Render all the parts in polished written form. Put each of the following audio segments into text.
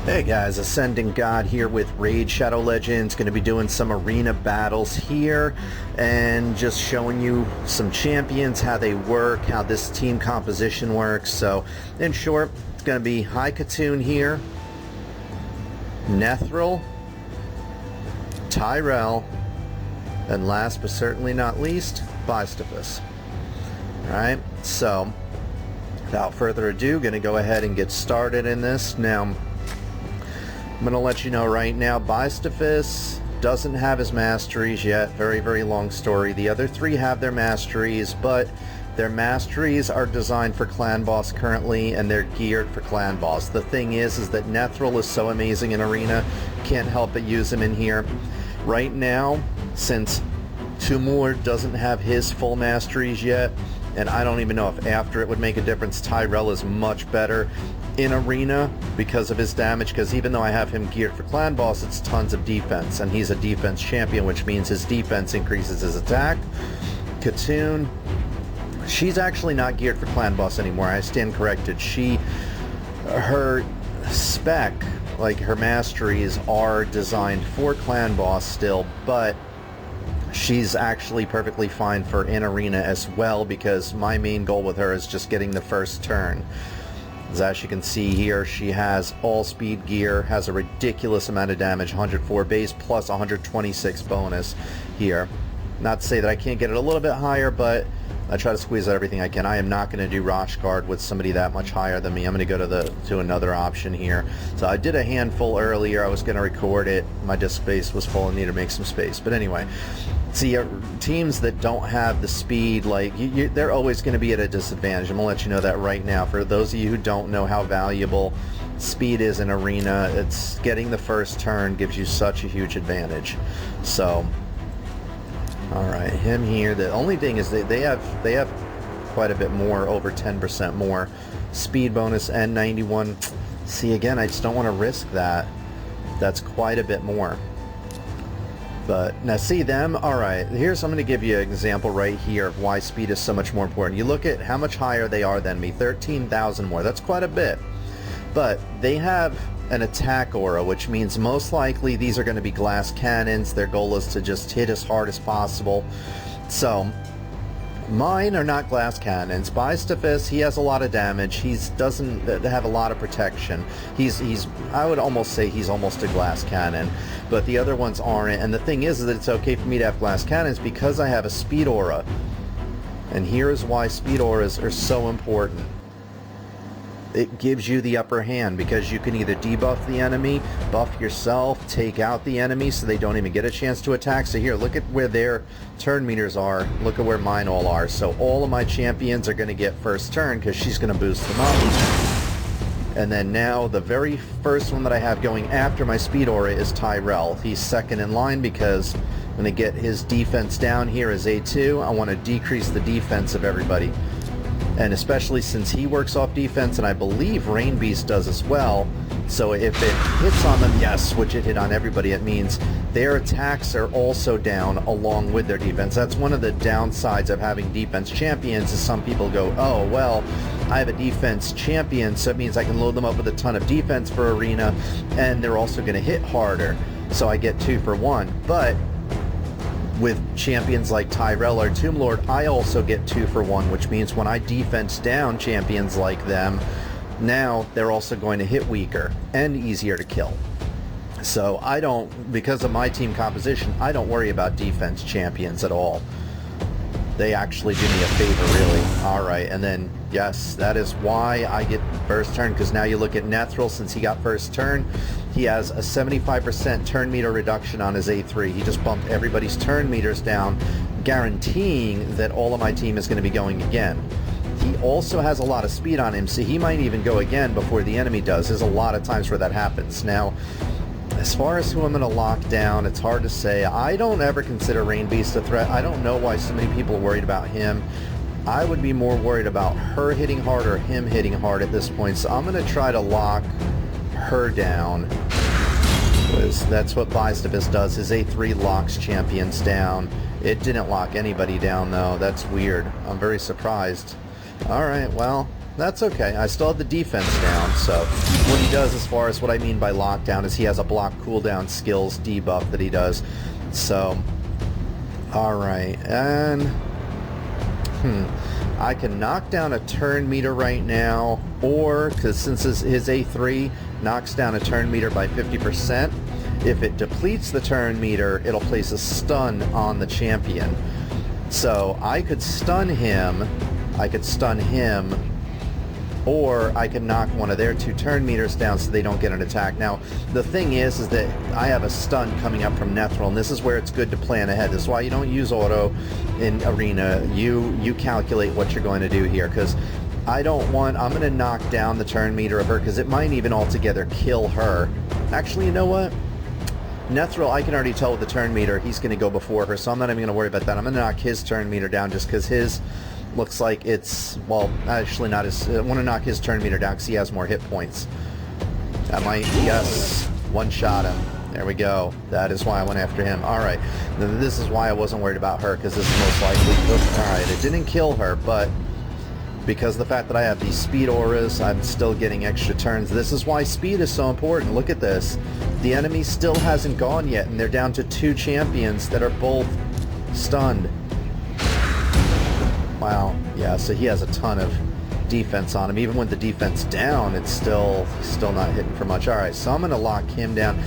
Hey guys, AscendantGod here with Raid Shadow Legends. Going to be doing some arena battles here and just showing you some champions, how they work, how this team composition works. So in short, it's going to be Khatun here, Nethril, Tayrel, and last but certainly not least, Bystophus. Alright, so without further ado, going to go ahead and get started in this. Now, I'm going to let you know right now, Bystophus doesn't have his masteries yet. Very, very long story. The other three have their masteries, but their masteries are designed for clan boss currently, and they're geared for clan boss. The thing is that Nethril is so amazing in arena, can't help but use him in here. Right now, since Tumor doesn't have his full masteries yet, and I don't even know if after it would make a difference, Tayrel is much better in arena because of his damage, because even though I have him geared for clan boss, it's tons of defense, and he's a defense champion, which means his defense increases his attack. Khatun, she's actually not geared for clan boss anymore. I stand corrected. Her spec, like her masteries, are designed for clan boss still, but she's actually perfectly fine for in arena as well, because my main goal with her is just getting the first turn. As you can see here, she has all speed gear, has a ridiculous amount of damage, 104 base plus 126 bonus here. Not to say that I can't get it a little bit higher, but I try to squeeze out everything I can. I am not going to do Rosh Guard with somebody that much higher than me. I'm going to go to another option here. So I did a handful earlier. I was going to record it. My disk space was full and needed to make some space. But anyway, see, teams that don't have the speed, like they're always going to be at a disadvantage. I'm going to let you know that right now. For those of you who don't know how valuable speed is in arena, it's getting the first turn gives you such a huge advantage. So alright, him here. The only thing is they have quite a bit more, over 10% more speed bonus and 91. See, again, I just don't want to risk that. That's quite a bit more. But now see them, alright, I'm going to give you an example right here of why speed is so much more important. You look at how much higher they are than me, 13,000 more. That's quite a bit. But they have an attack aura, which means most likely these are going to be glass cannons. Their goal is to just hit as hard as possible. So mine are not glass cannons. Bystophus, he has a lot of damage. He doesn't have a lot of protection. He's I would almost say he's almost a glass cannon, but the other ones aren't. And the thing is that it's okay for me to have glass cannons because I have a speed aura. And here is why speed auras are so important. It gives you the upper hand because you can either debuff the enemy, buff yourself, take out the enemy so they don't even get a chance to attack. So here, look at where their turn meters are. Look at where mine all are. So all of my champions are going to get first turn because she's going to boost them up. And then now the very first one that I have going after my speed aura is Tayrel. He's second in line because I'm going to get his defense down here as A2. I want to decrease the defense of everybody. And especially since he works off defense, and I believe Rain Beast does as well. So if it hits on them, yes, which it hit on everybody, it means their attacks are also down along with their defense. That's one of the downsides of having defense champions, is some people go, oh, well, I have a defense champion, so it means I can load them up with a ton of defense for arena, and they're also going to hit harder. So I get 2 for 1. But with champions like Tayrel or Tomb Lord, I also get 2 for 1, which means when I defense down champions like them, now they're also going to hit weaker and easier to kill. So I don't, because of my team composition, I don't worry about defense champions at all. They actually do me a favor, really. Alright, and then, yes, that is why I get first turn, because now you look at Nethril, since he got first turn, he has a 75% turn meter reduction on his A3. He just bumped everybody's turn meters down, guaranteeing that all of my team is going to be going again. He also has a lot of speed on him, so he might even go again before the enemy does. There's a lot of times where that happens. Now, as far as who I'm going to lock down, it's hard to say. I don't ever consider Rain Beast a threat. I don't know why so many people are worried about him. I would be more worried about her hitting hard or him hitting hard at this point. So I'm going to try to lock her down, because that's what Bystophus does. His A3 locks champions down. It didn't lock anybody down, though. That's weird. I'm very surprised. Alright, well, That's okay. I still have the defense down, so what he does as far as what I mean by lockdown is he has a block cooldown skills debuff that he does. So, alright, and... I can knock down a turn meter right now, or, because since his A3 knocks down a turn meter by 50%, if it depletes the turn meter, it'll place a stun on the champion. So I could stun him, or I can knock one of their 2 turn meters down so they don't get an attack. Now, the thing is that I have a stun coming up from Nethril, and this is where it's good to plan ahead. This is why you don't use auto in Arena. You calculate what you're going to do here, because I'm going to knock down the turn meter of her, because it might even altogether kill her. Actually, you know what? Nethril, I can already tell with the turn meter, he's going to go before her, so I'm not even going to worry about that. I'm going to knock his turn meter down just because his looks like it's, well, actually not his, I want to knock his turn meter down because he has more hit points. That might, yes, one-shot him. There we go. That is why I went after him. Alright, this is why I wasn't worried about her, because this is most likely, alright, it didn't kill her, but because of the fact that I have these speed auras, I'm still getting extra turns. This is why speed is so important. Look at this. The enemy still hasn't gone yet, and they're down to 2 champions that are both stunned. Wow, yeah, so he has a ton of defense on him. Even with the defense down, it's still not hitting for much. Alright, so I'm going to lock him down.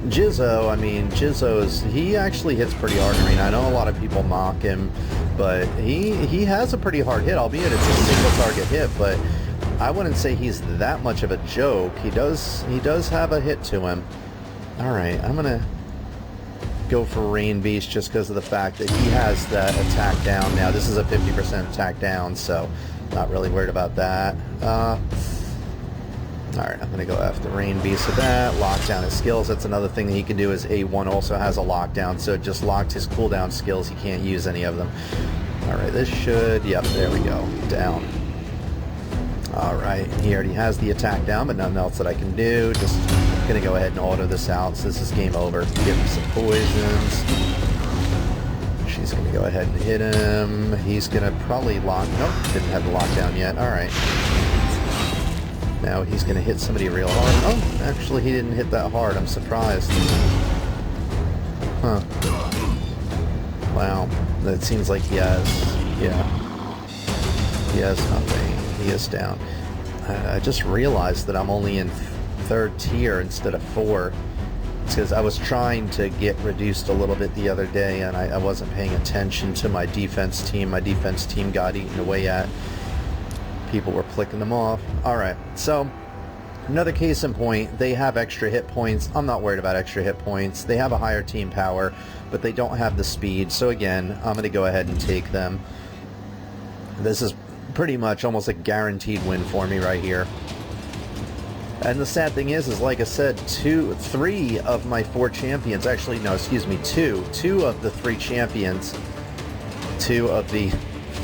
Jizzo's, he actually hits pretty hard in Arena. I know a lot of people mock him, but he has a pretty hard hit, albeit it's a single target hit, but I wouldn't say he's that much of a joke. He does have a hit to him. Alright, I'm going to go for Rain Beast just because of the fact that he has that attack down now. This is a 50% attack down, so not really worried about that. Alright, I'm going to go after Rain Beast with that. Lock down his skills. That's another thing that he can do is A1 also has a lockdown, so it just locked his cooldown skills. He can't use any of them. Alright, this should... Yep, there we go. Down. Alright, he already has the attack down, but nothing else that I can do. Just going to go ahead and auto this out, so this is game over. Give him some poisons. She's going to go ahead and hit him. He's going to probably lock... Nope, didn't have the lockdown yet. Alright. Now he's going to hit somebody real hard. Oh, actually he didn't hit that hard. I'm surprised. Huh. Wow. That seems like he has... Yeah. He has nothing. He is down. I just realized that I'm only in 3rd tier instead of 4. It's because I was trying to get reduced a little bit the other day, and I wasn't paying attention to my defense team. My defense team got eaten away at. People were flicking them off. Alright, so another case in point, they have extra hit points. I'm not worried about extra hit points. They have a higher team power, but they don't have the speed. So again, I'm going to go ahead and take them. This is pretty much almost a guaranteed win for me right here. And the sad thing is like I said, 3 of my 4 champions, actually no, excuse me, 2 of the 3 champions, 2 of the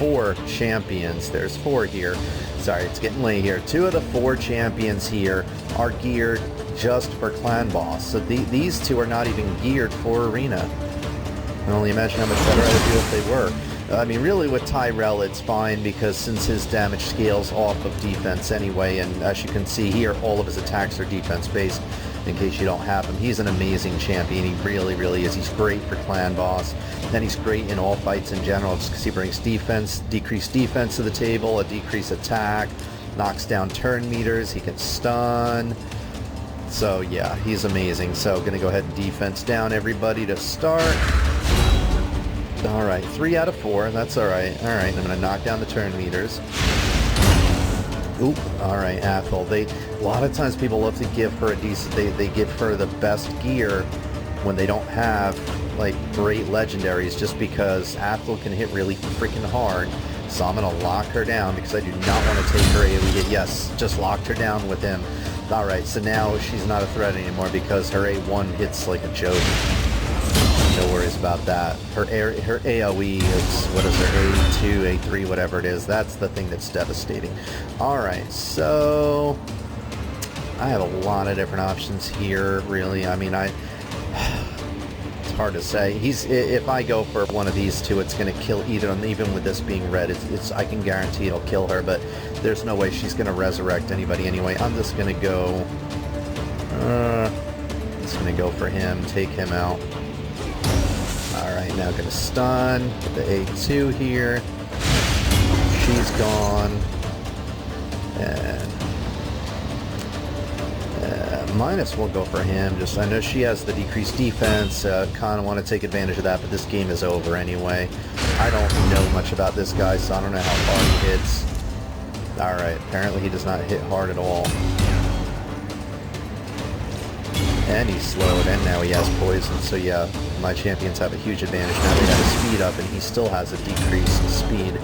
4 champions, there's 4 here, sorry, it's getting late here, 2 of the 4 champions here are geared just for clan boss, so these 2 are not even geared for arena. I can only imagine how much better I would do if they were. I mean, really with Tayrel it's fine, because since his damage scales off of defense anyway, and as you can see here, all of his attacks are defense based, in case you don't have him. He's an amazing champion, he really, really is. He's great for clan boss, and he's great in all fights in general, just because he brings defense, decreased defense to the table, a decreased attack, knocks down turn meters, he can stun. So yeah, he's amazing. So gonna go ahead and defense down everybody to start. Alright, 3 out of 4, that's alright. Alright, I'm going to knock down the turn meters. Oop, alright, Athel. A lot of times people love to give her a decent, they give her the best gear when they don't have, like, great legendaries, just because Athel can hit really freaking hard. So I'm going to lock her down, because I do not want to take her AoE hit. Yes, just locked her down with him. Alright, so now she's not a threat anymore, because her A1 hits like a joke. No worries about that. Her AoE is, what is her, A2, A3, whatever it is. That's the thing that's devastating. Alright, so I have a lot of different options here, really. I mean, it's hard to say. If I go for one of these two, it's going to kill either of them. Even with this being red, I can guarantee it'll kill her, but there's no way she's going to resurrect anybody anyway. I'm just going to go... just going to go for him, take him out. Alright, now going to stun the A2 here. She's gone. And... Minus will go for him. Just I know she has the decreased defense. Kind of want to take advantage of that, but this game is over anyway. I don't know much about this guy, so I don't know how far he hits. Alright, apparently he does not hit hard at all. And he's slowed, and now he has poison. So yeah, my champions have a huge advantage. Now they have a speed up, and he still has a decreased speed.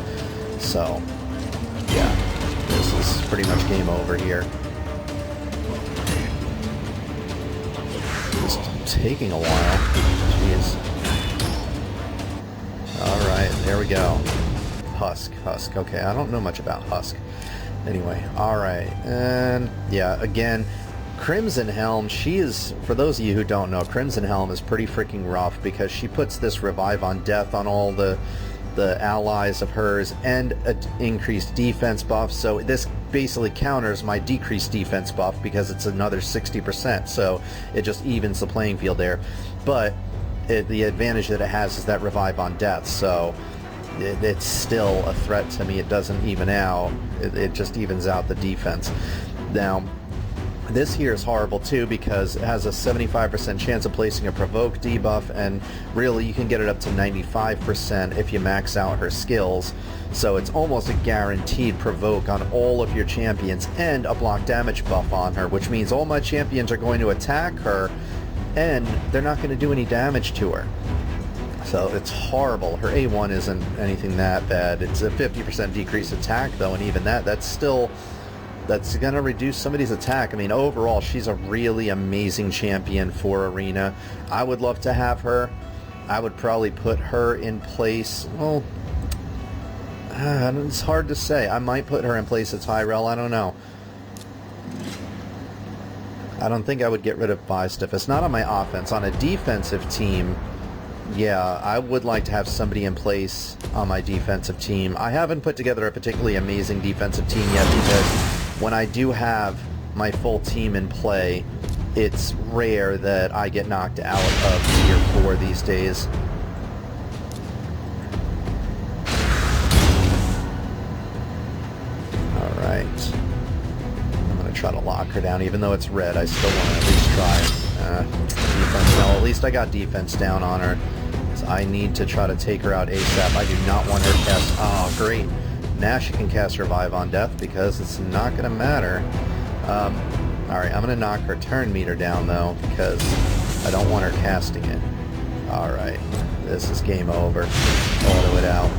So, yeah, this is pretty much game over here. Taking a while. Jeez. Alright, there we go. Husk. Okay, I don't know much about Husk. Anyway, alright. And, yeah, again, Crimson Helm, she is, for those of you who don't know, Crimson Helm is pretty freaking rough because she puts this revive on death on all the allies of hers and an increased defense buff, so this basically counters my decreased defense buff because it's another 60%, so it just evens the playing field there. But the advantage that it has is that revive on death, so it's still a threat to me. It doesn't even out, it just evens out the defense. Now this here is horrible too because it has a 75% chance of placing a provoke debuff, and really you can get it up to 95% if you max out her skills. So it's almost a guaranteed provoke on all of your champions and a block damage buff on her, which means all my champions are going to attack her and they're not going to do any damage to her. So it's horrible. Her A1 isn't anything that bad. It's a 50% decreased attack though, and even that's going to reduce somebody's attack. I mean, overall, she's a really amazing champion for Arena. I would love to have her. I would probably put her in place, well, it's hard to say. I might put her in place of Tayrel, I don't know. I don't think I would get rid of Bystophus. Not on my offense. On a defensive team, yeah, I would like to have somebody in place on my defensive team. I haven't put together a particularly amazing defensive team yet because when I do have my full team in play, it's rare that I get knocked out of tier 4 these days. Alright. I'm going to try to lock her down. Even though it's red, I still want to at least try. Defense. Well, at least I got defense down on her. So I need to try to take her out ASAP. I do not want her to cast... Oh, great. Now she can cast Revive on Death because it's not going to matter. Alright, I'm going to knock her turn meter down though because I don't want her casting it. Alright, this is game over. Auto it out.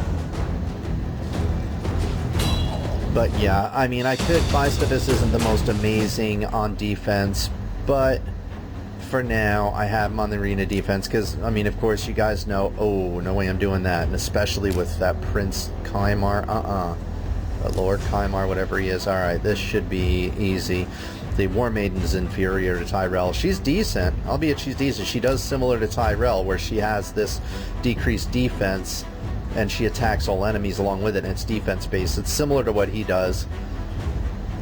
But yeah, I mean, Bystophus isn't the most amazing on defense, but for now, I have him on the arena defense because, I mean, of course, you guys know, oh, no way I'm doing that, and especially with that Prince Kymar, Lord Kymar, whatever he is. Alright, this should be easy. The War Maiden is inferior to Tayrel. She's decent, albeit she's decent. She does similar to Tayrel, where she has this decreased defense, and she attacks all enemies along with it, and it's defense-based. It's similar to what he does.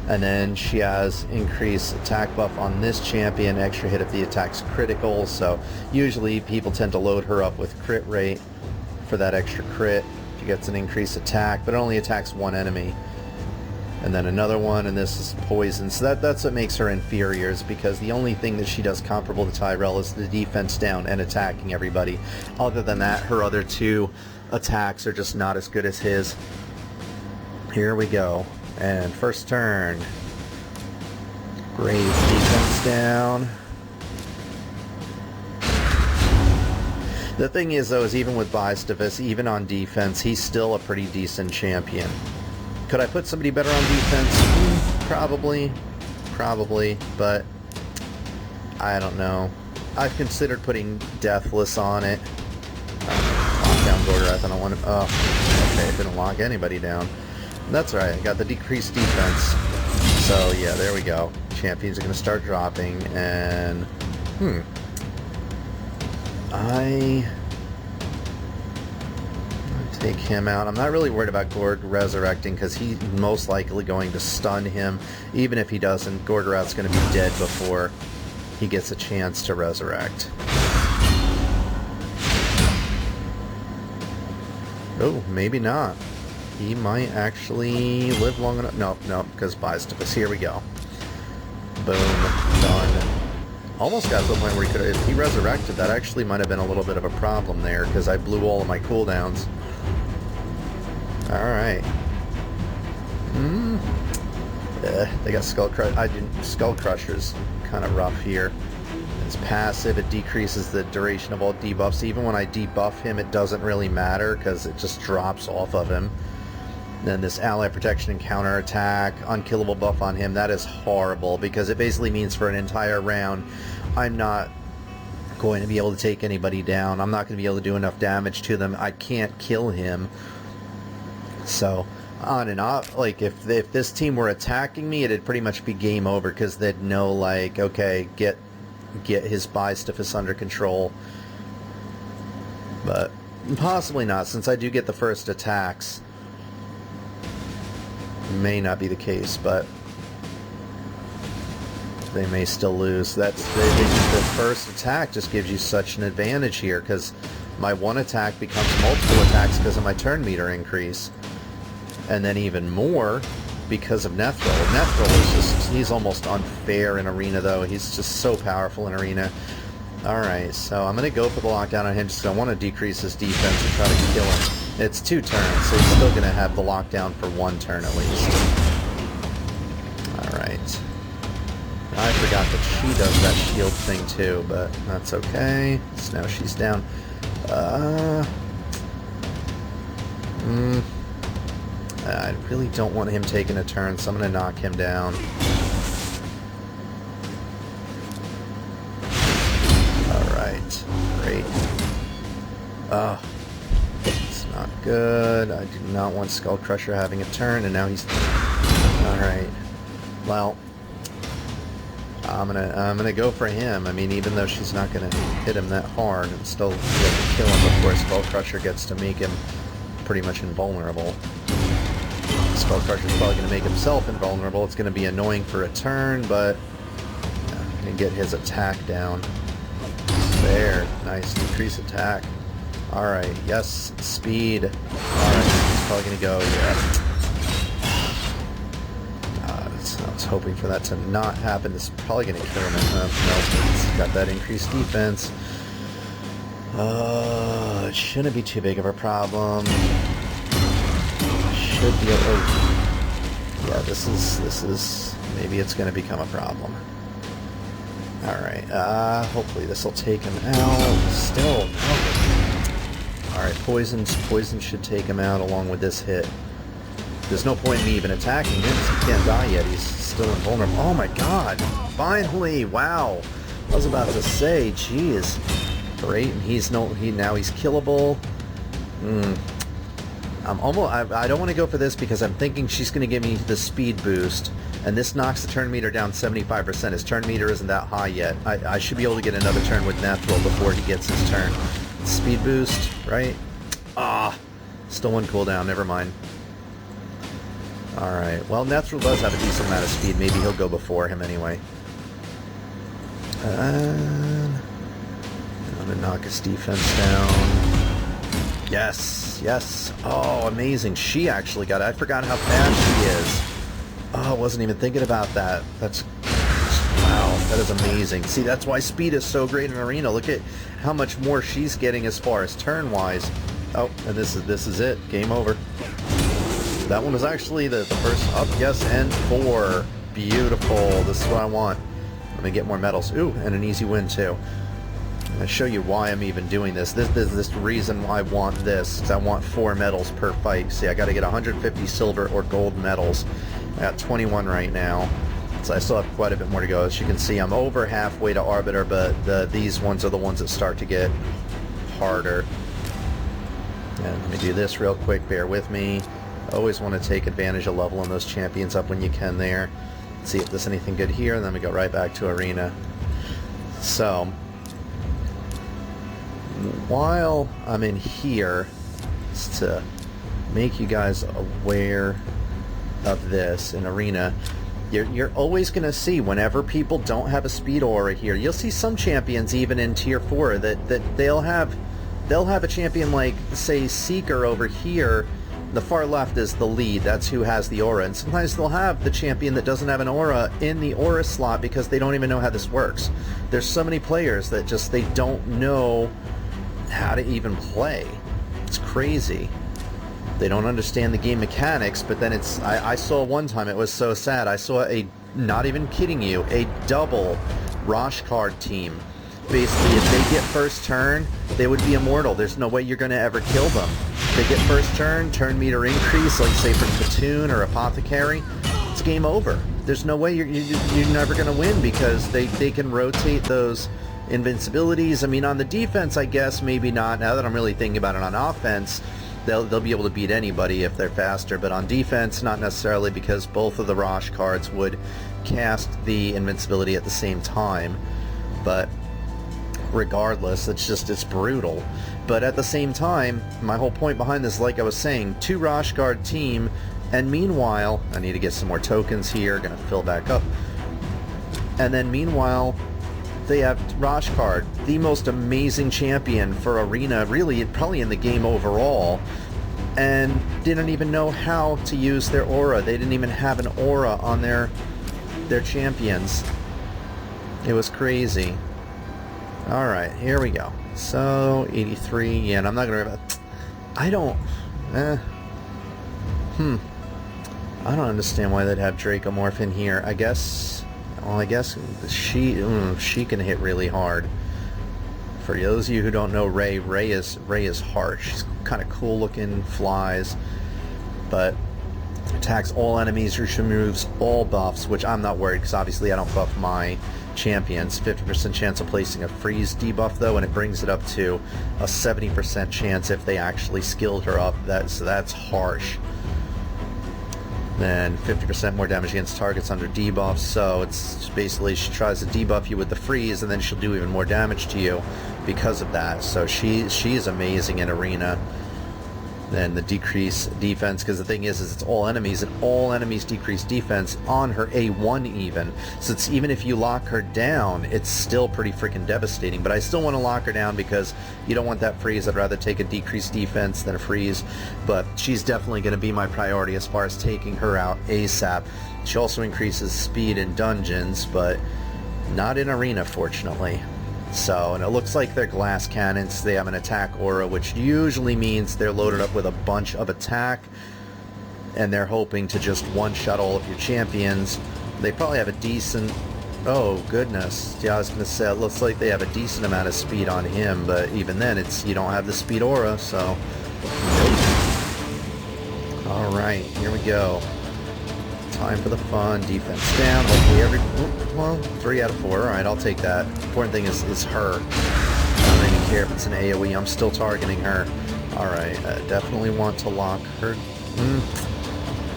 And then she has increased attack buff on this champion, extra hit if the attack's critical, so usually people tend to load her up with crit rate for that extra crit. She gets an increased attack, but it only attacks one enemy. And then another one, and this is poison. So that's what makes her inferior, is because the only thing that she does comparable to Tayrel is the defense down and attacking everybody. Other than that, her other two attacks are just not as good as his. Here we go. And first turn. Great defense down. The thing is, though, is even with Bystophus, even on defense, he's still a pretty decent champion. Could I put somebody better on defense? Probably. Probably, but I don't know. I've considered putting Deathless on it. Lock down Gorgorath, I don't want to... Oh, okay, it didn't lock anybody down. That's right, I got the decreased defense. So yeah, there we go. Champions are going to start dropping, and... Take him out. I'm not really worried about Gorg resurrecting because he's most likely going to stun him. Even if he doesn't, Gorgoroth's going to be dead before he gets a chance to resurrect. Oh, maybe not. He might actually live long enough. Nope, nope, because Bystophus. Here we go. Boom. Done. Almost got to the point where he could have... If he resurrected, that actually might have been a little bit of a problem there, because I blew all of my cooldowns. Alright. They got Skull Crusher. Skull Crusher's kind of rough here. It's passive. It decreases the duration of all debuffs. Even when I debuff him, it doesn't really matter, because it just drops off of him. Then this ally protection and counter attack, unkillable buff on him, that is horrible because it basically means for an entire round I'm not going to be able to take anybody down. I'm not going to be able to do enough damage to them. I can't kill him. So on and off, like if this team were attacking me, it'd pretty much be game over because they'd know, like, okay, get his Bystophus under control. But possibly not, since I do get the first attacks. May not be the case, but they may still lose. That's the first attack just gives you such an advantage here because my one attack becomes multiple attacks because of my turn meter increase, and then even more because of Nethril. Nethril is just, he's almost unfair in arena though. He's just so powerful in arena. Alright, so I'm going to go for the lockdown on him because I want to decrease his defense and try to kill him. It's 2 turns, so he's still going to have the lockdown for 1 turn at least. Alright. I forgot that she does that shield thing too, but that's okay. So now she's down. I really don't want him taking a turn, so I'm going to knock him down. Alright, great. It's not good. I do not want Skull Crusher having a turn, and now he's... Alright. Well, I'm gonna go for him. I mean, even though she's not gonna hit him that hard and still be able to kill him, of course, Skull Crusher gets to make him pretty much invulnerable. Skull Crusher's probably gonna make himself invulnerable. It's gonna be annoying for a turn, but I'm gonna get his attack down. There, nice, decrease attack. Alright, yes, speed. Alright, he's probably gonna go, yeah. I was hoping for that to not happen. This is probably gonna kill him. No, he's got that increased defense. It shouldn't be too big of a problem. Should be able... Yeah, this is... Maybe it's gonna become a problem. Alright, hopefully this will take him out. Still, okay. Alright, poison should take him out along with this hit. There's no point in me even attacking him because he can't die yet. He's still invulnerable. Oh my god! Finally! Wow! I was about to say, jeez. Great, and now he's killable. I don't want to go for this because I'm thinking she's going to give me the speed boost, and this knocks the turn meter down 75%. His turn meter isn't that high yet. I should be able to get another turn with Nethril before he gets his turn. Speed boost, right? Still 1 cooldown, never mind. Alright, well, Nethril does have a decent amount of speed. Maybe he'll go before him anyway. I'm going to knock his defense down. Yes, yes. Oh, amazing. She actually got it. I forgot how fast she is. Oh, I wasn't even thinking about that. That's... Wow, that is amazing. See, that's why speed is so great in Arena. Look at how much more she's getting as far as turn-wise. Oh, and this is it. Game over. That one was actually the first up, yes, and 4. Beautiful. This is what I want. Let me get more medals. Ooh, and an easy win, too. I'm going to show you why I'm even doing this. This reason why I want this is I want 4 medals per fight. See, I got to get 150 silver or gold medals. I got 21 right now. So I still have quite a bit more to go. As you can see, I'm over halfway to Arbiter, but these ones are the ones that start to get harder. And let me do this real quick. Bear with me. Always want to take advantage of leveling those champions up when you can there. See if there's anything good here, and then we go right back to Arena. So, while I'm in here, just to make you guys aware of this in Arena, you're always going to see whenever people don't have a speed aura here, you'll see some champions even in tier 4 that they'll have a champion like, say, Seeker over here. The far left is the lead, that's who has the aura, and sometimes they'll have the champion that doesn't have an aura in the aura slot because they don't even know how this works. There's so many players that just, they don't know how to even play. It's crazy. They don't understand the game mechanics, but then it's, I saw one time, it was so sad, I saw a, not even kidding you, a double Rosh card team. Basically, if they get first turn, they would be immortal. There's no way you're going to ever kill them. They get first turn meter increase, like say from Khatun or Apothecary, it's game over. There's no way you're never going to win because they can rotate those invincibilities. I mean, on the defense, I guess, maybe not. Now that I'm really thinking about it, on offense, they'll be able to beat anybody if they're faster, but on defense, not necessarily, because both of the Rosh cards would cast the invincibility at the same time. But regardless, it's brutal. But at the same time, my whole point behind this, like I was saying, 2 Rosh guard team, and meanwhile, I need to get some more tokens here, gonna fill back up, and then meanwhile, they have Rosh card, the most amazing champion for Arena, really, probably in the game overall, and didn't even know how to use their aura. They didn't even have an aura on their champions. It was crazy. Alright, here we go. So, 83, yeah, and I'm not gonna... I don't understand why they'd have Dracomorph in here. I guess... Well, I guess she can hit really hard. For those of you who don't know Ray is harsh. She's kind of cool looking, flies, but attacks all enemies, removes all buffs, which I'm not worried because obviously I don't buff my champions. 50% chance of placing a freeze debuff though, and it brings it up to a 70% chance if they actually skilled her up. So that's harsh. Then 50% more damage against targets under debuffs, so it's basically she tries to debuff you with the freeze and then she'll do even more damage to you because of that. So she is amazing in Arena. Then the decrease defense, because the thing is it's all enemies, and all enemies decrease defense on her A1 even. So it's, even if you lock her down, it's still pretty freaking devastating. But I still want to lock her down because you don't want that freeze. I'd rather take a decreased defense than a freeze. But she's definitely going to be my priority as far as taking her out ASAP. She also increases speed in dungeons, but not in Arena, fortunately. So, and it looks like they're glass cannons. They have an attack aura, which usually means they're loaded up with a bunch of attack, and they're hoping to just one-shot all of your champions. They probably have a decent... Oh, goodness. Yeah, I was going to say, it looks like they have a decent amount of speed on him, but even then, you don't have the speed aura, so... Alright, here we go. Time for the fun. Defense down. Hopefully well, 3 out of 4. Alright, I'll take that. Important thing is her. I don't even care if it's an AoE. I'm still targeting her. Alright, definitely want to lock her.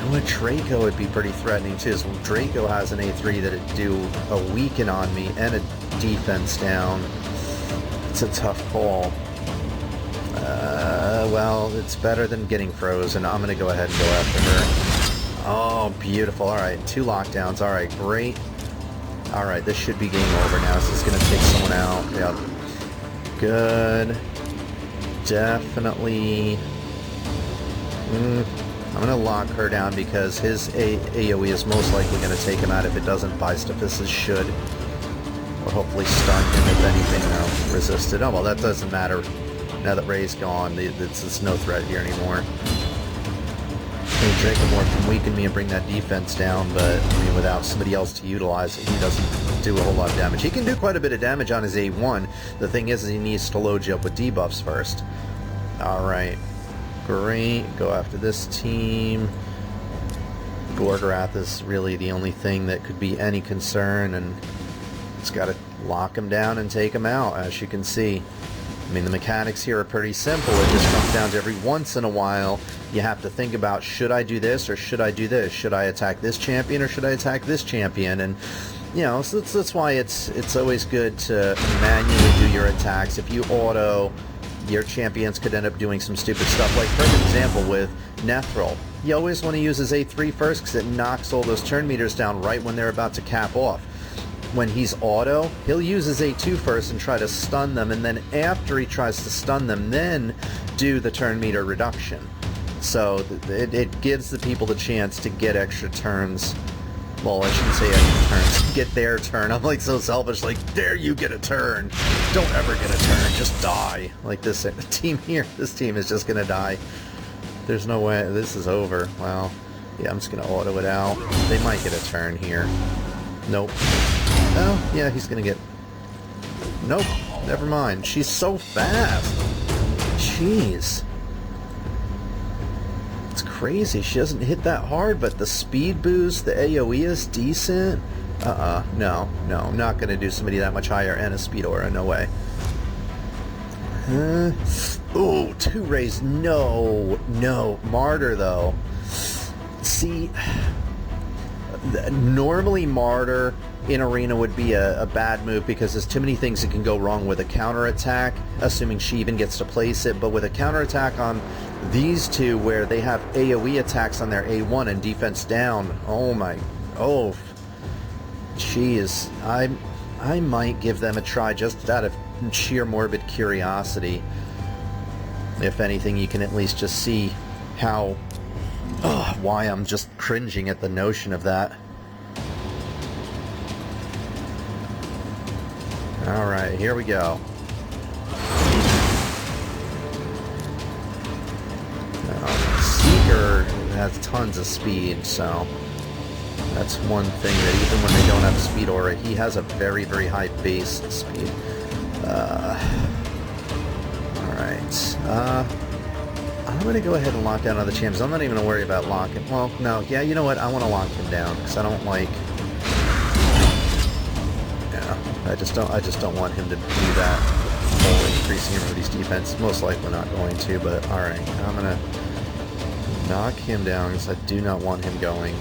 What, Draco would be pretty threatening too. So Draco has an A3 that'd do a weaken on me and a defense down. It's a tough call. Well, it's better than getting frozen. I'm going to go ahead and go after her. Oh, beautiful. Alright, 2 lockdowns. Alright, great. Alright, this should be game over now. So it's going to take someone out. Yep. Good. Definitely. I'm going to lock her down because his AoE is most likely going to take him out. If it doesn't, Bystophus should. Or hopefully stun him if anything resisted. Oh, well, that doesn't matter. Now that Ray's gone, it's no threat here anymore. Dracomorph can weaken me and bring that defense down, but I mean, without somebody else to utilize it, he doesn't do a whole lot of damage. He can do quite a bit of damage on his A1. The thing is he needs to load you up with debuffs first. Alright. Great. Go after this team. Gorgorath is really the only thing that could be any concern, and it's got to lock him down and take him out, as you can see. I mean, the mechanics here are pretty simple. It just comes down to every once in a while, you have to think about, should I do this or should I do this? Should I attack this champion or should I attack this champion? And you know, so that's why it's always good to manually do your attacks. If you auto, your champions could end up doing some stupid stuff. Like, for example, with Nethril, you always want to use his A3 first because it knocks all those turn meters down right when they're about to cap off. When he's auto, he'll use his A2 first and try to stun them, and then after he tries to stun them, then do the turn meter reduction. So it gives the people the chance to get extra turns. Well, I shouldn't say extra turns. Get their turn. I'm like so selfish, like, dare you get a turn. Don't ever get a turn. Just die. Like this team here. This team is just going to die. There's no way. This is over. Well, yeah, I'm just going to auto it out. They might get a turn here. Nope. Oh, yeah, he's going to get... Nope. Never mind. She's so fast. Jeez. It's crazy. She doesn't hit that hard, but the speed boost, the AoE is decent. No, I'm not going to do somebody that much higher and a speed aura. No way. Ooh, 2 rays. No. Martyr, though. See, normally Martyr in Arena would be a bad move because there's too many things that can go wrong with a counterattack, assuming she even gets to place it. But with a counterattack on these two where they have AoE attacks on their A1 and defense down, oh, jeez, I might give them a try just out of sheer morbid curiosity. If anything, you can at least just see how, why I'm just cringing at the notion of that. Alright, here we go. Seeker has tons of speed, so that's one thing that even when they don't have a speed aura, he has a very, very high base speed. Alright. I'm going to go ahead and lock down other champs. I'm not even going to worry about locking... Well, no, yeah, you know what? I want to lock him down, because I don't like... I just don't want him to do that whole increasing everybody's defense. Most likely not going to, but alright. I'm going to knock him down because I do not want him going.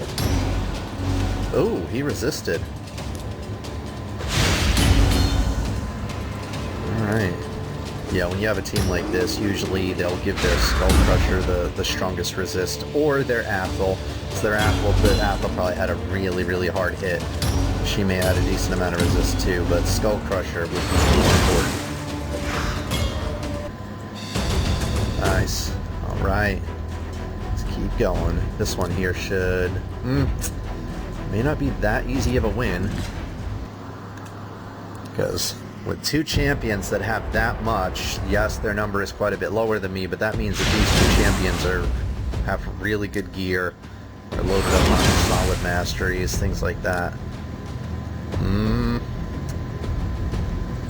Oh, he resisted. Alright. Yeah, when you have a team like this, usually they'll give their Skull Crusher the strongest resist, or their Athel. So their Athel probably had a really, really hard hit. She may add a decent amount of resist too, but Skull Crusher would be more important. Nice. Alright. Let's keep going. This one here should... may not be that easy of a win. Because with 2 champions that have that much, yes, their number is quite a bit lower than me, but that means that these 2 champions have really good gear, are loaded up on solid masteries, things like that.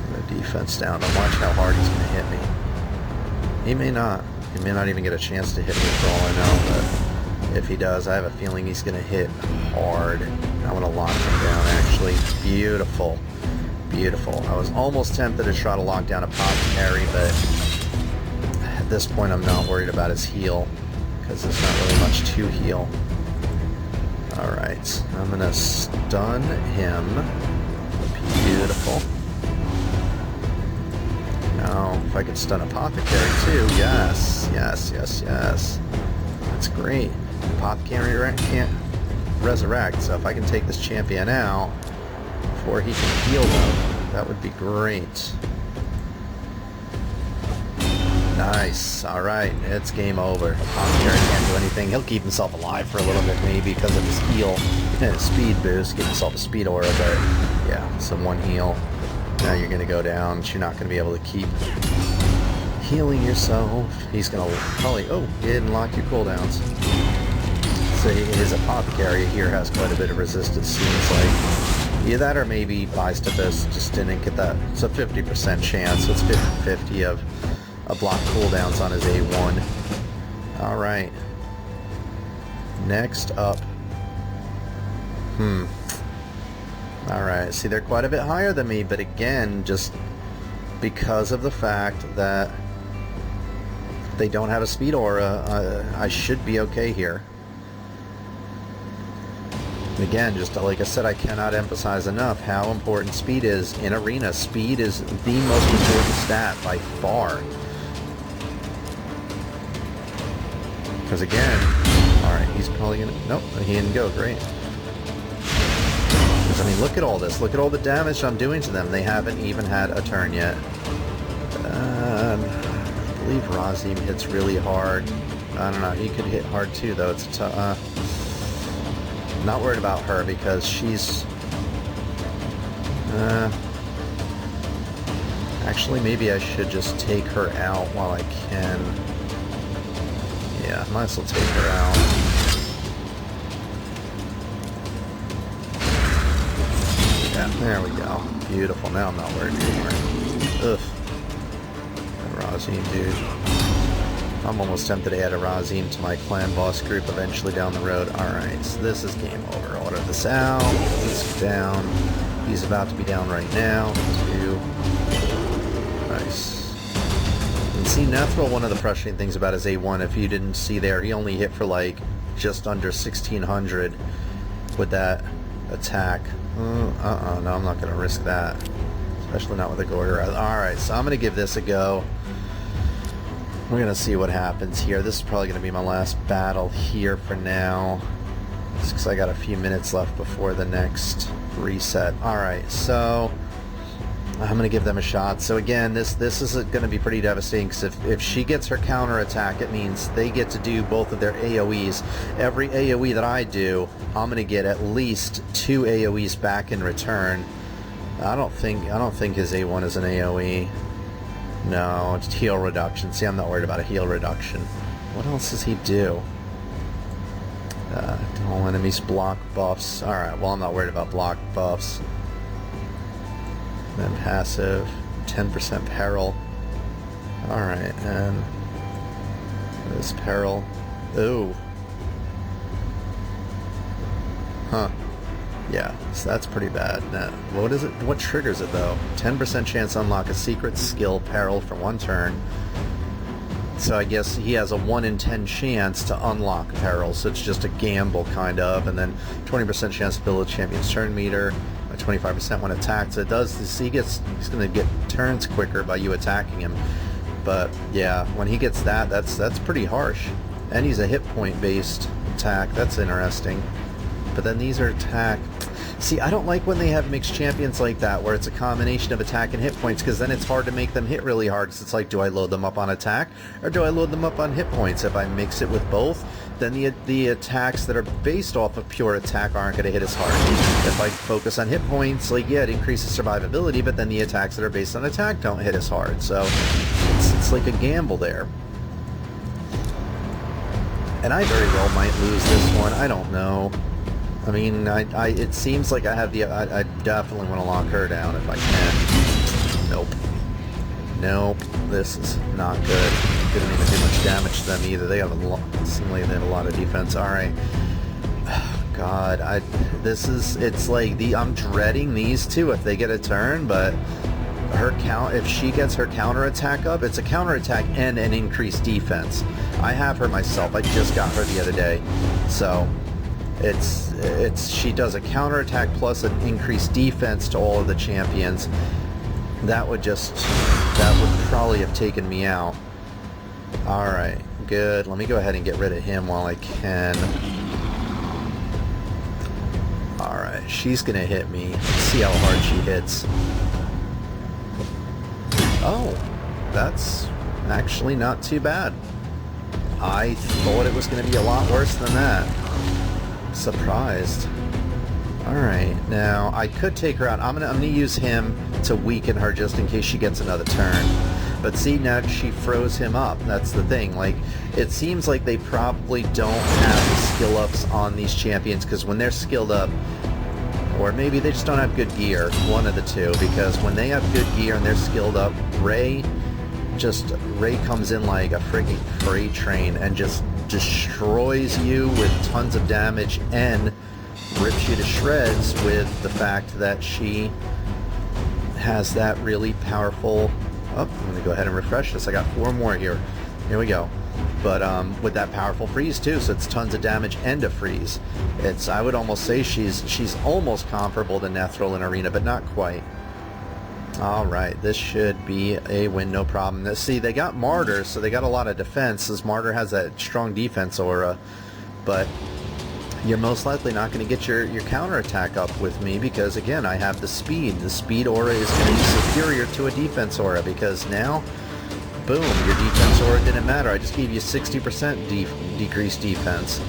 The defense down, and watch how hard he's going to hit me. He may not. He may not even get a chance to hit me for all I know, but if he does, I have a feeling he's going to hit hard. I want to lock him down, actually. Beautiful. Beautiful. I was almost tempted to try to lock down Apothecary, but at this point I'm not worried about his heal, because there's not really much to heal. Alright, I'm going to stun him. Beautiful. Now, if I could stun Apothecary too, yes. That's great. Apothecary can't resurrect, so if I can take this champion out before he can heal them, that would be great. Nice. Alright, it's game over. Apothecary can't do anything. He'll keep himself alive for a little bit maybe because of his heal and his speed boost. Give himself a speed aura, but yeah, some 1 heal. Now you're going to go down. You're not going to be able to keep healing yourself. He's going to probably... Oh, he didn't lock your cooldowns. So his Apothecary here has quite a bit of resistance, seems like. Either that or maybe Bystophus just didn't get that. It's a 50% chance. So it's 50-50 of a block cooldowns on his A1. Alright. Next up. Alright, see, they're quite a bit higher than me, but again, just because of the fact that they don't have a speed aura, I should be okay here. Again, just like I said, I cannot emphasize enough how important speed is in Arena. Speed is the most important stat by far. Because again, alright, he's probably gonna... Nope, he didn't go. Great. Because, I mean, look at all this. Look at all the damage I'm doing to them. They haven't even had a turn yet. I believe Razim hits really hard. I don't know. He could hit hard too, though. It's not worried about her because she's... actually, maybe I should just take her out while I can. Yeah, might as well take her out. Yeah, there we go. Beautiful. Now I'm not worried anymore. Ugh. Razim, dude. I'm almost tempted to add a Razim to my clan boss group eventually down the road. Alright, so this is game over. Order this out. He's down. He's about to be down right now. 2. Nice. And see, Nethril, one of the frustrating things about his A1, if you didn't see there, he only hit for like just under 1600 with that attack. No, I'm not going to risk that. Especially not with a Goyer. Alright, so I'm going to give this a go. We're going to see what happens here. This is probably going to be my last battle here for now. Just because I got a few minutes left before the next reset. Alright, so I'm going to give them a shot. So again, this is going to be pretty devastating because if she gets her counter attack, it means they get to do both of their AoEs. Every AoE that I do, I'm going to get at least 2 AoEs back in return. I don't think his A1 is an AoE. No, it's heal reduction. See, I'm not worried about a heal reduction. What else does he do? All enemies block buffs. Alright, well, I'm not worried about block buffs. Then passive, 10% peril. Alright, and this peril. Ooh. Huh. Yeah, so that's pretty bad. Now, what is it? What triggers it though? 10% chance to unlock a secret skill peril for 1 turn. So I guess he has a 1 in 10 chance to unlock peril, so it's just a gamble kind of, and then 20% chance to build a champion's turn meter, 25% when attacked. So it does, he's gonna get turns quicker by you attacking him. But yeah, when he gets that, that's pretty harsh. And he's a hit point based attack. That's interesting. But then these are attack. See, I don't like when they have mixed champions like that, where it's a combination of attack and hit points, because then it's hard to make them hit really hard. Because it's like, do I load them up on attack, or do I load them up on hit points? If I mix it with both, then the attacks that are based off of pure attack aren't going to hit as hard. If I focus on hit points, like, yeah, it increases survivability, but then the attacks that are based on attack don't hit as hard. So it's like a gamble there. And I very well might lose this one. I don't know. I mean, it seems like I have I definitely want to lock her down if I can. Nope. Nope. This is not good. Didn't even do much damage to them either. They have a lot. Seem like they have a lot of defense. All right. God, it's like I'm dreading these two if they get a turn, but if she gets her counterattack up, it's a counterattack and an increased defense. I have her myself. I just got her the other day, so she does a counterattack plus an increased defense to all of the champions. That would probably have taken me out. All right, good. Let me go ahead and get rid of him while I can. All right, she's gonna hit me. Let's see how hard she hits. Oh, that's actually not too bad. I thought it was going to be a lot worse than that. Surprised. Alright, now I could take her out. I'm gonna use him to weaken her just in case she gets another turn. But see, now she froze him up. That's the thing. Like, it seems like they probably don't have the skill ups on these champions, because when they're skilled up, or maybe they just don't have good gear, one of the two, because when they have good gear and they're skilled up, Ray comes in like a freaking freight train and just destroys you with tons of damage and rips you to shreds with the fact that she has that really powerful... Oh, I'm going to go ahead and refresh this. I got 4 more here. Here we go. but with that powerful freeze too, so it's tons of damage and a freeze. I would almost say she's almost comparable to Nethril in Arena, but not quite. Alright, this should be a win, no problem. See, they got Martyr, so they got a lot of defense, as Martyr has that strong defense aura, but you're most likely not going to get your counterattack up with me, because again, I have the speed. The speed aura is going to be superior to a defense aura, because now, boom, your defense aura didn't matter. I just gave you 60% decreased defense.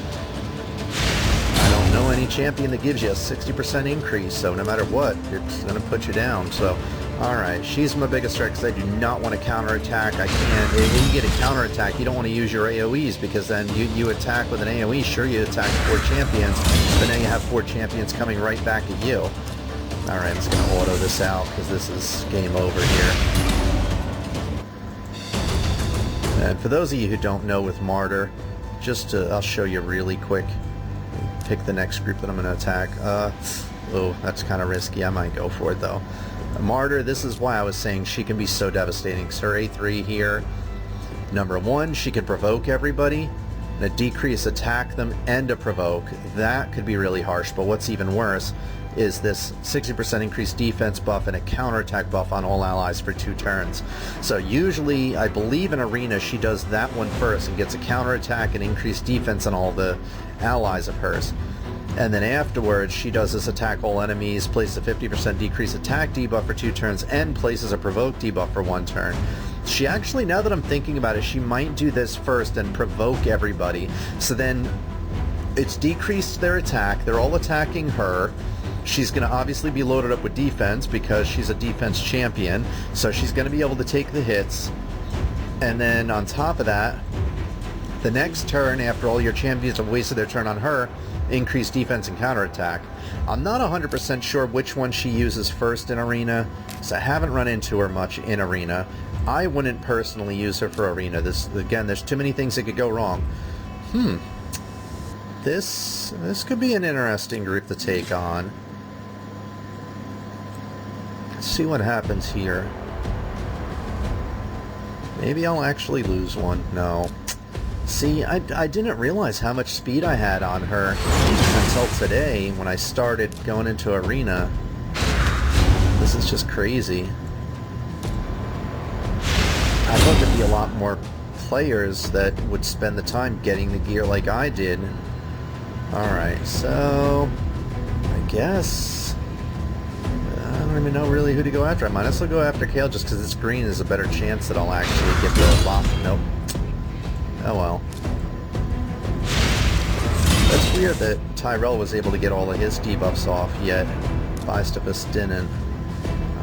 I don't know any champion that gives you a 60% increase, so no matter what, it's going to put you down. So, alright, she's my biggest threat because I do not want to counterattack. I can't. When you get a counterattack, you don't want to use your AoEs, because then you attack with an AoE. Sure, you attack 4 champions, but now you have 4 champions coming right back at you. Alright, I'm just going to auto this out because this is game over here. And for those of you who don't know with Martyr, I'll show you really quick. Pick the next group that I'm going to attack. Oh, that's kind of risky. I might go for it though. Martyr, this is why I was saying she can be so devastating. So her A3 here, number 1, she can provoke everybody, and a decrease attack them and a provoke. That could be really harsh, but what's even worse is this 60% increased defense buff and a counterattack buff on all allies for 2 turns. So usually, I believe in Arena, she does that one first and gets a counterattack and increased defense on all the allies of hers. And then afterwards, she does this attack all enemies, places a 50% decrease attack debuff for 2 turns, and places a provoke debuff for 1 turn. She actually, now that I'm thinking about it, she might do this first and provoke everybody. So then, it's decreased their attack, they're all attacking her. She's going to obviously be loaded up with defense because she's a defense champion, so she's going to be able to take the hits. And then on top of that, the next turn, after all your champions have wasted their turn on her, increase defense and counterattack. I'm not 100% sure which one she uses first in Arena, so I haven't run into her much in Arena. I wouldn't personally use her for Arena. Again, there's too many things that could go wrong. This could be an interesting group to take on. Let's see what happens here. Maybe I'll actually lose one. No. See, I didn't realize how much speed I had on her until today when I started going into Arena. This is just crazy. I thought there'd be a lot more players that would spend the time getting the gear like I did. Alright, so I guess I don't even know really who to go after. I might as well go after Kale just because it's green. There's a better chance that I'll actually get the bop. Nope. Oh well. That's weird that Tayrel was able to get all of his debuffs off, yet Bystophus didn't.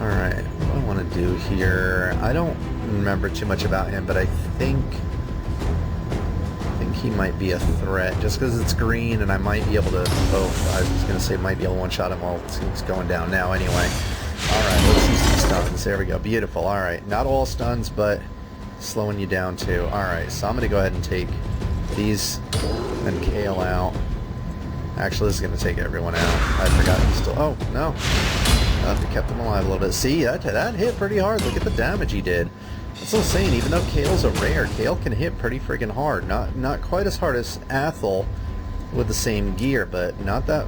Alright, what do I want to do here? I don't remember too much about him, but I think he might be a threat, just because it's green and I might be able to... Oh, I was going to say might be able to one-shot him while it's going down now anyway. Alright, let's use some stuns. There we go. Beautiful. Alright, not all stuns, but slowing you down too. Alright, so I'm going to go ahead and take these and Kale out. Actually, this is going to take everyone out. I forgot he's still... Oh, no. He kept him alive a little bit. See, that hit pretty hard. Look at the damage he did. That's what I'm saying. Even though Kale's a rare, Kale can hit pretty friggin' hard. Not quite as hard as Athel with the same gear, but not that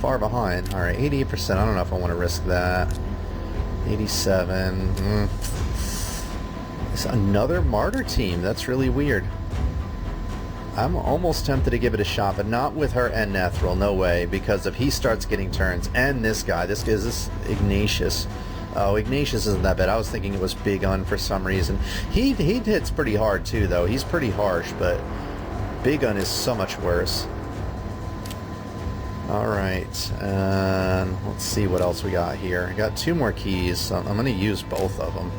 far behind. Alright, 88%. I don't know if I want to risk that. 87. It's another Martyr team. That's really weird. I'm almost tempted to give it a shot, but not with her and Nethril. No way, because if he starts getting turns, and this guy, this Ignatius. Oh, Ignatius isn't that bad. I was thinking it was Big Un for some reason. He hits pretty hard too, though. He's pretty harsh, but Big Un is so much worse. Alright, let's see what else we got here. I got 2 more keys, so I'm going to use both of them.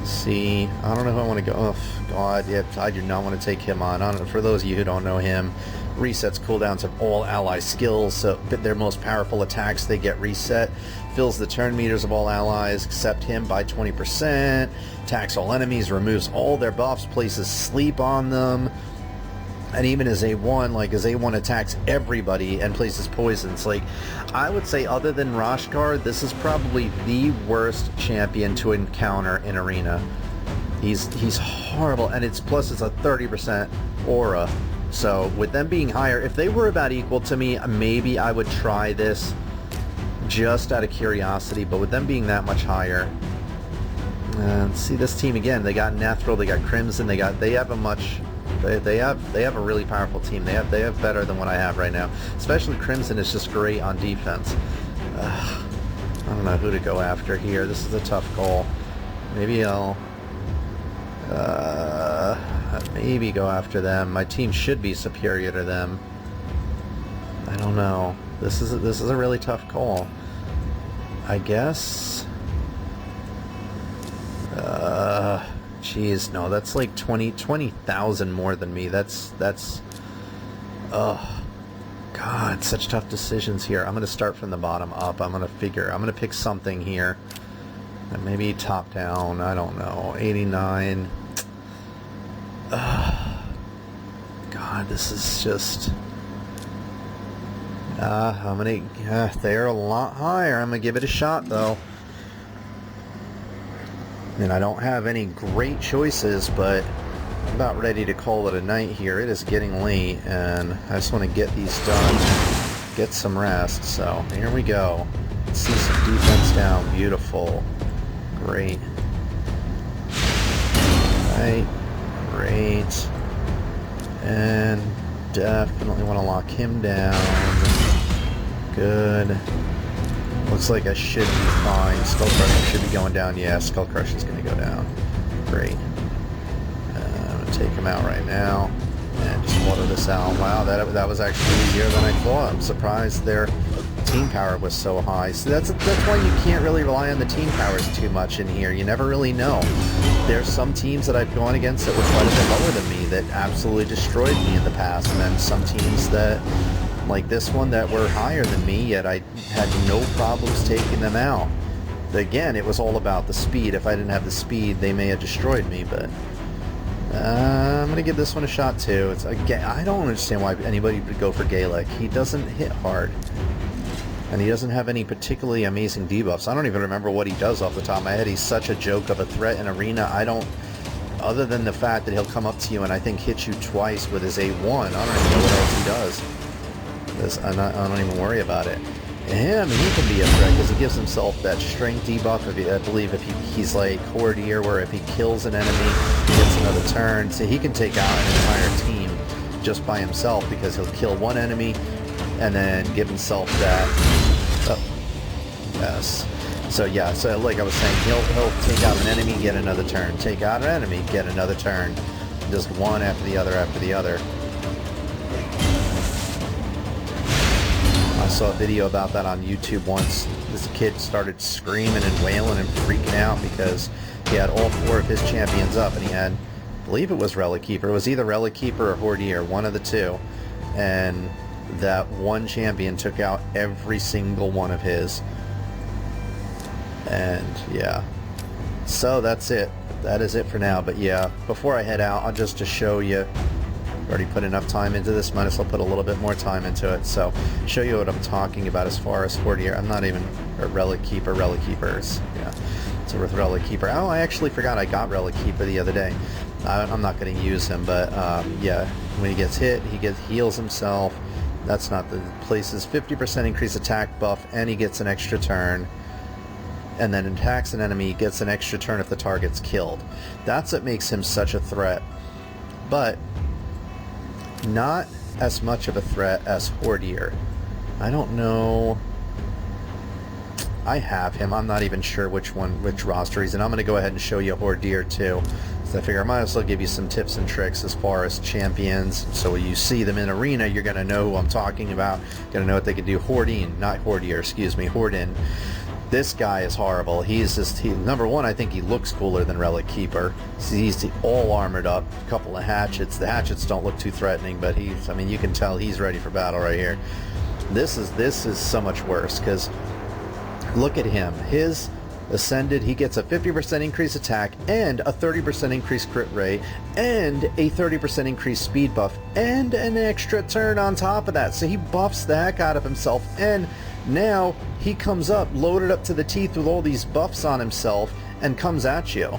See, I don't know who I want to go. Oh, God, yep, I do not want to take him on. I don't know, for those of you who don't know him, resets cooldowns of all ally skills, so their most powerful attacks, they get reset. Fills the turn meters of all allies except him by 20%. Attacks all enemies, removes all their buffs, places sleep on them. And even as A1, like as A1 attacks everybody and places poisons. Like, I would say other than Rashkar, this is probably the worst champion to encounter in Arena. He's horrible, and it's plus it's a 30% aura. So with them being higher, if they were about equal to me, maybe I would try this just out of curiosity. But with them being that much higher, see this team again. They got Nethril, they got Crimson, they have a really powerful team. They have better than what I have right now. Especially Crimson is just great on defense. I don't know who to go after here. This is a tough call. Maybe I'll maybe go after them. My team should be superior to them. I don't know. This is a really tough call. I guess. Jeez, no, that's like 20,000 more than me. That's. Oh, God, such tough decisions here. I'm gonna start from the bottom up. I'm gonna pick something here. Maybe top down. I don't know. 89. God, this is just. They're a lot higher. I'm gonna give it a shot though. And I don't have any great choices, but I'm about ready to call it a night here. It is getting late, and I just want to get these done, get some rest. So here we go. Let's see some defense down. Beautiful. Great. Right. Great. And definitely want to lock him down. Good. Looks like I should be fine. Skull Crusher should be going down. Yeah, Skull Crusher's going to go down. Great. I'm going to take him out right now and just water this out. Wow, that was actually easier than I thought. I'm surprised their team power was so high. So that's why you can't really rely on the team powers too much in here. You never really know. There's some teams that I've gone against that were quite a bit lower than me that absolutely destroyed me in the past, and then some teams that, like this one, that were higher than me, yet I had no problems taking them out. Again, it was all about the speed. If I didn't have the speed, they may have destroyed me, but I'm going to give this one a shot too. Again, I don't understand why anybody would go for Gaelic. He doesn't hit hard, and he doesn't have any particularly amazing debuffs. I don't even remember what he does off the top of my head. He's such a joke of a threat in Arena. Other than the fact that he'll come up to you and I think hit you twice with his A1, I don't even know what else he does. I don't even worry about it. Him, he can be a threat because he gives himself that strength debuff. I believe if he's like Hordeer, where if he kills an enemy, he gets another turn. So he can take out an entire team just by himself because he'll kill one enemy and then give himself that. Oh, yes. So yeah. So like I was saying, he'll take out an enemy, get another turn. Take out an enemy, get another turn. Just one after the other after the other. I saw a video about that on YouTube once. This kid started screaming and wailing and freaking out because he had all four of his champions up, and he had, I believe it was Relic Keeper. It was either Relic Keeper or Hordeer, one of the two. And that one champion took out every single one of his. And yeah. So that's it. That is it for now. But yeah, before I head out, I'll just to show you. Already put enough time into this, might as well put a little bit more time into it. So show you what I'm talking about as far as Hordeer. I'm not even a Relic Keepers. Yeah, so with Relic Keeper. Oh, I actually forgot I got Relic Keeper the other day. I'm not going to use him, but yeah, when he gets hit, he heals himself. That's not the places 50% increased attack buff, and he gets an extra turn. And then attacks an enemy, gets an extra turn if the target's killed. That's what makes him such a threat. But not as much of a threat as Hordeer. I don't know. I have him. I'm not even sure which roster he's in. I'm going to go ahead and show you Hordeer too. So I figure I might as well give you some tips and tricks as far as champions. So when you see them in Arena, you're going to know who I'm talking about. You're going to know what they can do. Hordin. This guy is horrible. Number one, I think he looks cooler than Relic Keeper. He's all armored up, a couple of hatchets. The hatchets don't look too threatening, but I mean, you can tell he's ready for battle right here. This is so much worse, because look at him. His Ascended, he gets a 50% increased attack, and a 30% increased crit rate, and a 30% increased speed buff, and an extra turn on top of that. So he buffs the heck out of himself, and now he comes up loaded up to the teeth with all these buffs on himself and comes at you.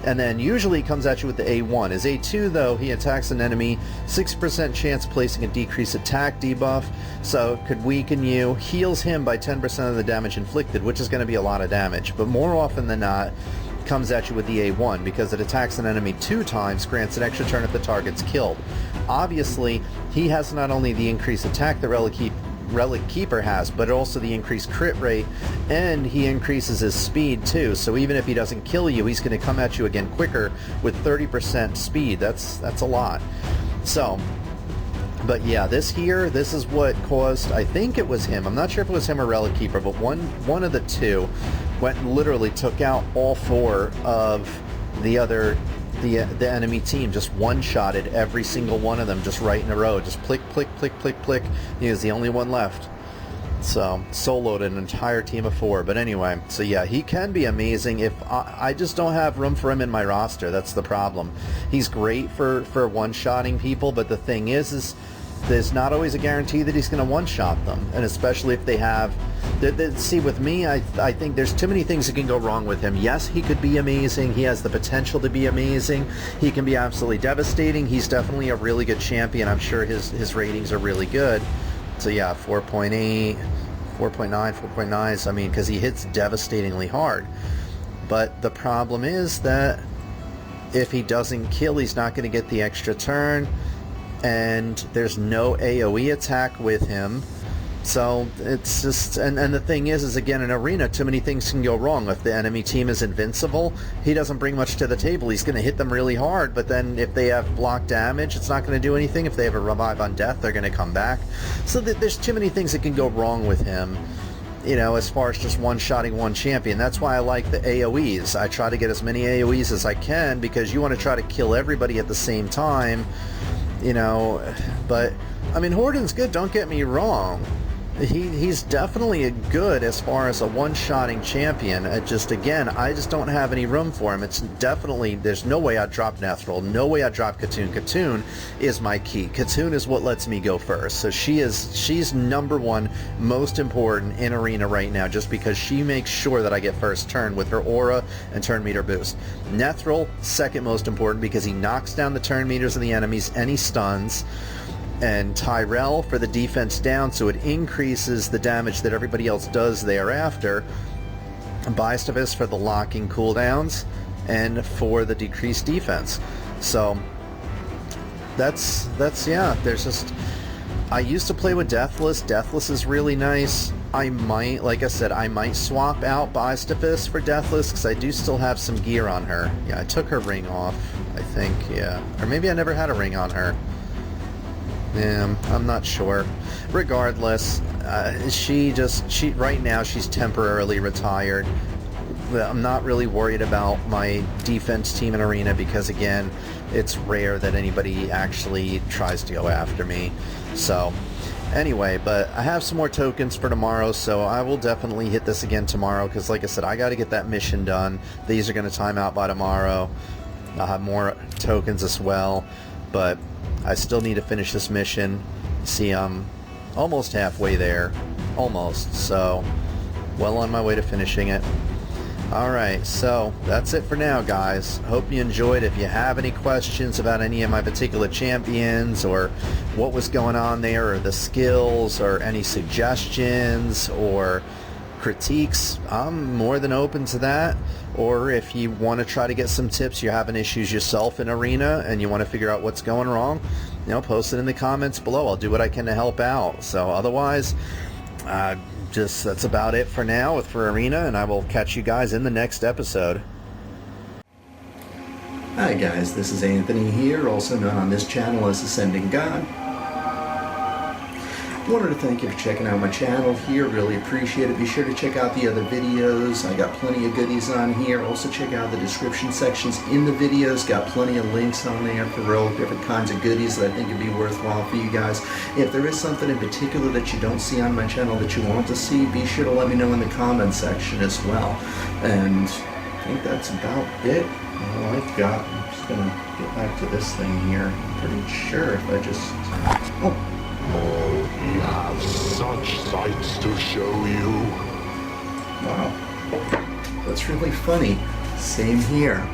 And then usually he comes at you with the A1. His A2, though, he attacks an enemy, 6% chance of placing a decreased attack debuff, so it could weaken you, heals him by 10% of the damage inflicted, which is going to be a lot of damage. But more often than not, comes at you with the A1 because it attacks an enemy 2 times, grants an extra turn if the target's killed. Obviously, he has not only the increased attack that Relic Keeper has, but also the increased crit rate, and he increases his speed too, so even if he doesn't kill you, he's going to come at you again quicker with 30% speed. That's a lot. So, but yeah, this is what caused, I think it was him, I'm not sure if it was him or Relic Keeper, but one of the two literally took out all 4 of the enemy team, just one-shotted every single one of them just right in a row, just plick, plick, plick, plick, plick. He was the only one left. So, soloed an entire team of 4. But anyway, so yeah, he can be amazing. If I just don't have room for him in my roster, that's the problem. He's great for one-shotting people, but the thing is there's not always a guarantee that he's going to one-shot them, and especially if they have... See, with me, I think there's too many things that can go wrong with him. Yes, he could be amazing. He has the potential to be amazing. He can be absolutely devastating. He's definitely a really good champion. I'm sure his ratings are really good. So yeah, 4.8, 4.9, 4.9. I mean, because he hits devastatingly hard. But the problem is that if he doesn't kill, he's not going to get the extra turn. And there's no AoE attack with him. So it's just, and the thing is again, in Arena, too many things can go wrong. If the enemy team is invincible, he doesn't bring much to the table. He's going to hit them really hard, but then if they have block damage, it's not going to do anything. If they have a revive on death, they're going to come back. So there's too many things that can go wrong with him, you know, as far as just one-shotting one champion. That's why I like the AoEs. I try to get as many AoEs as I can, because you want to try to kill everybody at the same time, you know. But, I mean, Horden's good, don't get me wrong. He's definitely a good as far as a one-shotting champion. Again, I just don't have any room for him. It's definitely, there's no way I'd drop Nethril, no way I'd drop Khatun. Khatun is my key. Khatun is what lets me go first. So she's number 1 most important in Arena right now, just because she makes sure that I get first turn with her aura and turn meter boost. Nethril, second most important, because he knocks down the turn meters of the enemies and he stuns. And Tayrel for the defense down, so it increases the damage that everybody else does thereafter. Bystophus for the locking cooldowns and for the decreased defense. So that's yeah, there's just, I used to play with Deathless. Deathless is really nice. I might, like I said, I might swap out Bystophus for Deathless, because I do still have some gear on her. Yeah, I took her ring off, I think, yeah. Or maybe I never had a ring on her. Yeah, I'm not sure. Regardless, she right now she's temporarily retired. I'm not really worried about my defense team in Arena, because again, it's rare that anybody actually tries to go after me. So anyway, but I have some more tokens for tomorrow, so I will definitely hit this again tomorrow, because like I said, I got to get that mission done. These are going to time out by tomorrow. I'll have more tokens as well, but I still need to finish this mission. See, I'm almost halfway there. Almost. So, well on my way to finishing it. Alright, so that's it for now, guys. Hope you enjoyed. If you have any questions about any of my particular champions, or what was going on there, or the skills, or any suggestions, or critiques, I'm more than open to that. Or if you want to try to get some tips, you're having issues yourself in Arena and you want to figure out what's going wrong, you know, post it in the comments below. I'll do what I can to help out. So otherwise, that's about it for now for Arena, and I will catch you guys in the next episode. Hi guys, this is Anthony here, also known on this channel as AscendantGod. Wanted to thank you for checking out my channel here, really appreciate it. Be sure to check out the other videos. I got plenty of goodies on here. Also check out the description sections in the videos, got plenty of links on there for real different kinds of goodies that I think would be worthwhile for you guys. If there is something in particular that you don't see on my channel that you want to see, be sure to let me know in the comment section as well. And I think that's about it. All I've got. I'm just gonna get back to this thing here. I'm pretty sure if I just, Oh, we have such sights to show you. Wow. That's really funny. Same here.